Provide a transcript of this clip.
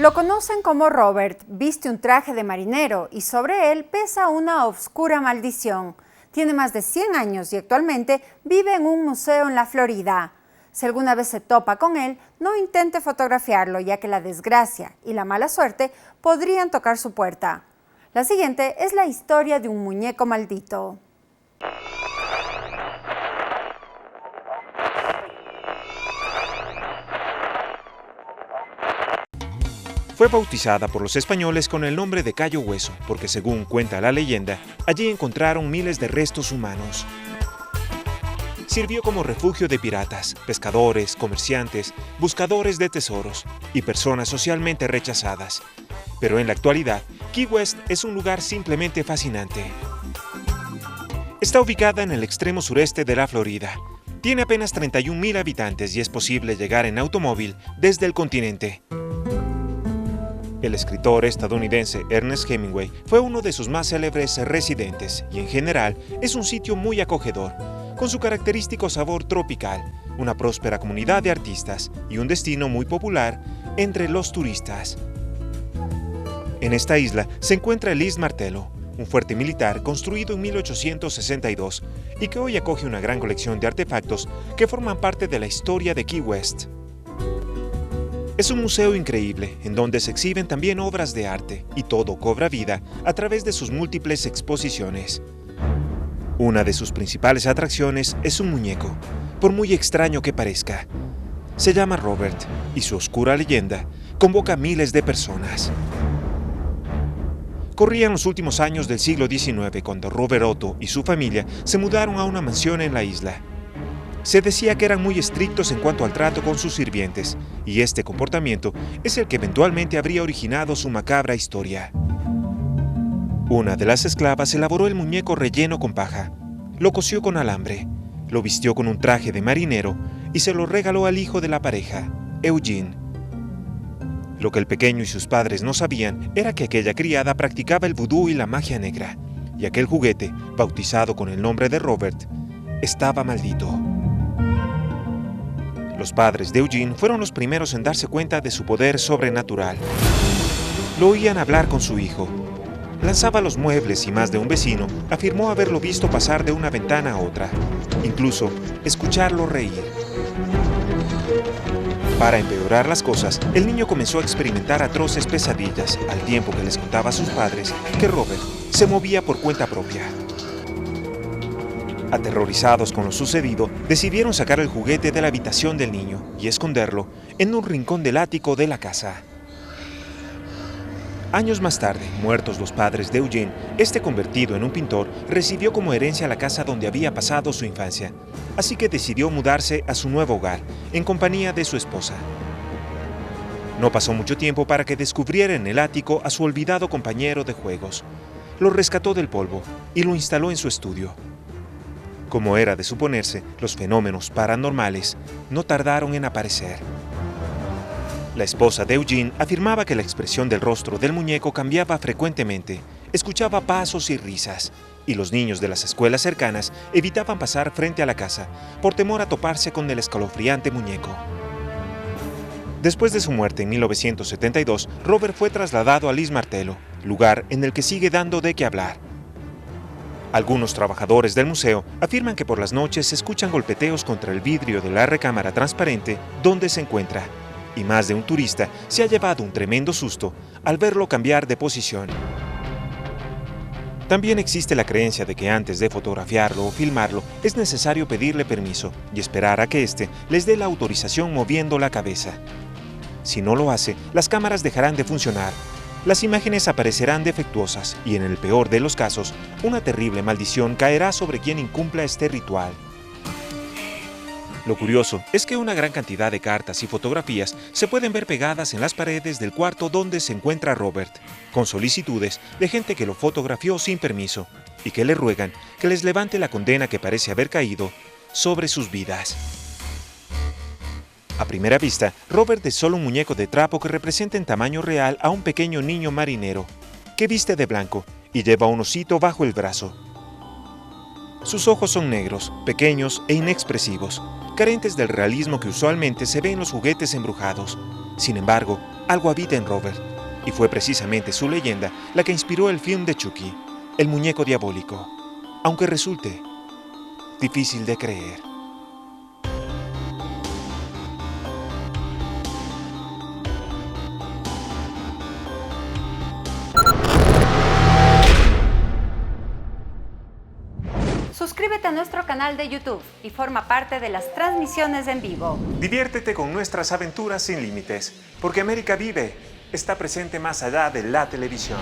Lo conocen como Robert, viste un traje de marinero y sobre él pesa una oscura maldición. Tiene más de 100 años y actualmente vive en un museo en la Florida. Si alguna vez se topa con él, no intente fotografiarlo, ya que la desgracia y la mala suerte podrían tocar su puerta. La siguiente es la historia de un muñeco maldito. Fue bautizada por los españoles con el nombre de Cayo Hueso, porque según cuenta la leyenda, allí encontraron miles de restos humanos. Sirvió como refugio de piratas, pescadores, comerciantes, buscadores de tesoros y personas socialmente rechazadas. Pero en la actualidad, Key West es un lugar simplemente fascinante. Está ubicada en el extremo sureste de la Florida. Tiene apenas 31.000 habitantes y es posible llegar en automóvil desde el continente. El escritor estadounidense Ernest Hemingway fue uno de sus más célebres residentes y en general es un sitio muy acogedor, con su característico sabor tropical, una próspera comunidad de artistas y un destino muy popular entre los turistas. En esta isla se encuentra el Isle Martello, un fuerte militar construido en 1862 y que hoy acoge una gran colección de artefactos que forman parte de la historia de Key West. Es un museo increíble, en donde se exhiben también obras de arte, y todo cobra vida a través de sus múltiples exposiciones. Una de sus principales atracciones es un muñeco, por muy extraño que parezca. Se llama Robert, y su oscura leyenda convoca a miles de personas. Corrían los últimos años del siglo XIX cuando Robert Otto y su familia se mudaron a una mansión en la isla. Se decía que eran muy estrictos en cuanto al trato con sus sirvientes, y este comportamiento es el que eventualmente habría originado su macabra historia. Una de las esclavas elaboró el muñeco relleno con paja, lo cosió con alambre, lo vistió con un traje de marinero y se lo regaló al hijo de la pareja, Eugene. Lo que el pequeño y sus padres no sabían era que aquella criada practicaba el vudú y la magia negra, y aquel juguete, bautizado con el nombre de Robert, estaba maldito. Los padres de Eugene fueron los primeros en darse cuenta de su poder sobrenatural. Lo oían hablar con su hijo. Lanzaba los muebles y más de un vecino afirmó haberlo visto pasar de una ventana a otra, incluso escucharlo reír. Para empeorar las cosas, el niño comenzó a experimentar atroces pesadillas al tiempo que les contaba a sus padres que Robert se movía por cuenta propia. Aterrorizados con lo sucedido, decidieron sacar el juguete de la habitación del niño y esconderlo en un rincón del ático de la casa. Años más tarde, muertos los padres de Eugene, este convertido en un pintor recibió como herencia la casa donde había pasado su infancia, así que decidió mudarse a su nuevo hogar, en compañía de su esposa. No pasó mucho tiempo para que descubriera en el ático a su olvidado compañero de juegos. Lo rescató del polvo y lo instaló en su estudio. Como era de suponerse, los fenómenos paranormales no tardaron en aparecer. La esposa de Eugene afirmaba que la expresión del rostro del muñeco cambiaba frecuentemente, escuchaba pasos y risas, y los niños de las escuelas cercanas evitaban pasar frente a la casa por temor a toparse con el escalofriante muñeco. Después de su muerte en 1972, Robert fue trasladado al Isle Martello, lugar en el que sigue dando de qué hablar. Algunos trabajadores del museo afirman que por las noches se escuchan golpeteos contra el vidrio de la recámara transparente donde se encuentra, y más de un turista se ha llevado un tremendo susto al verlo cambiar de posición. También existe la creencia de que antes de fotografiarlo o filmarlo es necesario pedirle permiso y esperar a que éste les dé la autorización moviendo la cabeza. Si no lo hace, las cámaras dejarán de funcionar. Las imágenes aparecerán defectuosas y, en el peor de los casos, una terrible maldición caerá sobre quien incumpla este ritual. Lo curioso es que una gran cantidad de cartas y fotografías se pueden ver pegadas en las paredes del cuarto donde se encuentra Robert, con solicitudes de gente que lo fotografió sin permiso y que le ruegan que les levante la condena que parece haber caído sobre sus vidas. A primera vista, Robert es solo un muñeco de trapo que representa en tamaño real a un pequeño niño marinero, que viste de blanco y lleva un osito bajo el brazo. Sus ojos son negros, pequeños e inexpresivos, carentes del realismo que usualmente se ve en los juguetes embrujados. Sin embargo, algo habita en Robert, y fue precisamente su leyenda la que inspiró el film de Chucky, el muñeco diabólico, aunque resulte difícil de creer. Suscríbete a nuestro canal de YouTube y forma parte de las transmisiones en vivo. Diviértete con nuestras aventuras sin límites, porque América Vive está presente más allá de la televisión.